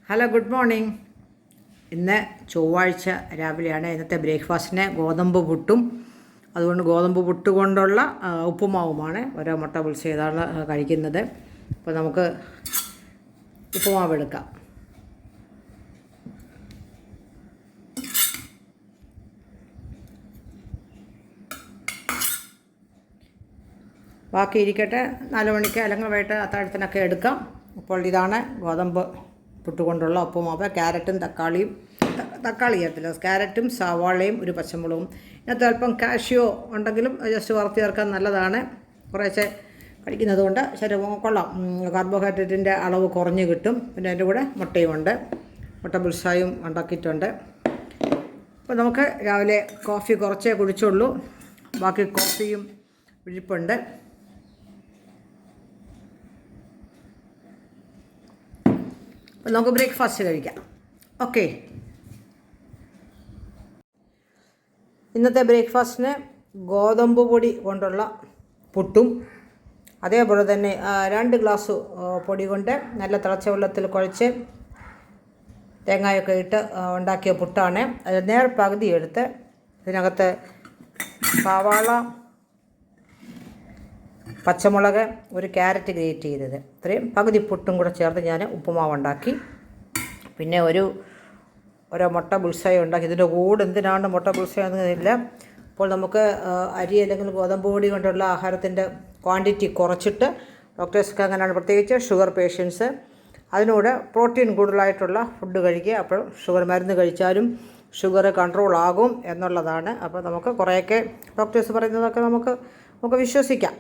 Hello, good morning. ഇന്ന് ചൊവ്വാഴ്ച രാവിലെയാണ്. ഇന്നത്തെ ബ്രേക്ക്ഫാസ്റ്റിന് ഗോതമ്പ് പുട്ടും അതുകൊണ്ട് ഗോതമ്പ് പുട്ട് കൊണ്ടുള്ള ഉപ്പുമാവുമാണ്. ഓരോ മുട്ട പുളിച്ച് ചെയ്താണ് കഴിക്കുന്നത്. അപ്പോൾ നമുക്ക് ഉപ്പുമാവ് എടുക്കാം. ബാക്കി ഇരിക്കട്ടെ, 4 മണിക്ക് അല്ലെങ്കിൽ വൈകിട്ട് അത്താഴത്തിനൊക്കെ എടുക്കാം. അപ്പോൾ ഇതാണ് ഗോതമ്പ് പുട്ടുകൊണ്ടുള്ള ഉപ്പുമാവ്. ക്യാരറ്റും തക്കാളി ചേർത്തില്ല, ക്യാരറ്റും സവാളയും ഒരു പച്ചമുളകും. ഇതിനകത്ത് അല്പം കാഷ്യോ ഉണ്ടെങ്കിലും ജസ്റ്റ് വറുത്ത് ചേർക്കാൻ നല്ലതാണ്. കുറേശ്ശെ കഴിക്കുന്നത് കൊണ്ട് ശരീരം കൊള്ളാം. കാർബോഹൈഡ്രേറ്റിൻ്റെ അളവ് കുറഞ്ഞ് കിട്ടും. പിന്നെ അതിൻ്റെ കൂടെ മുട്ടയുമുണ്ട്, മുട്ട ബുൾസായും ഉണ്ടാക്കിയിട്ടുണ്ട്. അപ്പോൾ നമുക്ക് രാവിലെ കോഫി കുറച്ചേ കുടിച്ചുള്ളൂ, ബാക്കി കോഫിയും ഇരിപ്പുണ്ട്. അപ്പോൾ നമുക്ക് ബ്രേക്ക്ഫാസ്റ്റ് കഴിക്കാം. ഓക്കെ, ഇന്നത്തെ ബ്രേക്ക്ഫാസ്റ്റിന് ഗോതമ്പ് പൊടി കൊണ്ടുള്ള പുട്ടും അതേപോലെ തന്നെ 2 ഗ്ലാസ് പൊടി കൊണ്ട് നല്ല തിളച്ച വെള്ളത്തിൽ കുഴച്ച് തേങ്ങയൊക്കെ ഇട്ട് ഉണ്ടാക്കിയ പുട്ടാണ്. അത് നേർ പകുതി എടുത്ത് ഇതിനകത്ത് സവാള, പച്ചമുളക്, ഒരു ക്യാരറ്റ് ഗ്രേറ്റ് ചെയ്തത്, ഇത്രയും പകുതി പുട്ടും കൂടെ ചേർത്ത് ഞാൻ ഉപ്പുമാവ് ഉണ്ടാക്കി. പിന്നെ ഓരോ മുട്ട ബുൾസൈ ഉണ്ടാക്കി. ഇതിൻ്റെ കൂടെ എന്തിനാണ് മുട്ട ബുൾസൈ എന്നതില്ല. അപ്പോൾ നമുക്ക് അരി അല്ലെങ്കിൽ ഗോതമ്പ് പൊടി കൊണ്ടുള്ള ആഹാരത്തിൻ്റെ ക്വാണ്ടിറ്റി കുറച്ചിട്ട്, ഡോക്ടേഴ്സൊക്കെ അങ്ങനെയാണ്, പ്രത്യേകിച്ച് ഷുഗർ പേഷ്യൻസ്, അതിനൂടെ പ്രോട്ടീൻ കൂടുതലായിട്ടുള്ള ഫുഡ് കഴിക്കുക. അപ്പോൾ ഷുഗർ മരുന്ന് കഴിച്ചാലും ഷുഗർ കൺട്രോൾ ആകും എന്നുള്ളതാണ്. അപ്പോൾ നമുക്ക് കുറേയൊക്കെ ഡോക്ടേഴ്സ് പറയുന്നതൊക്കെ നമുക്ക് വിശ്വസിക്കാം.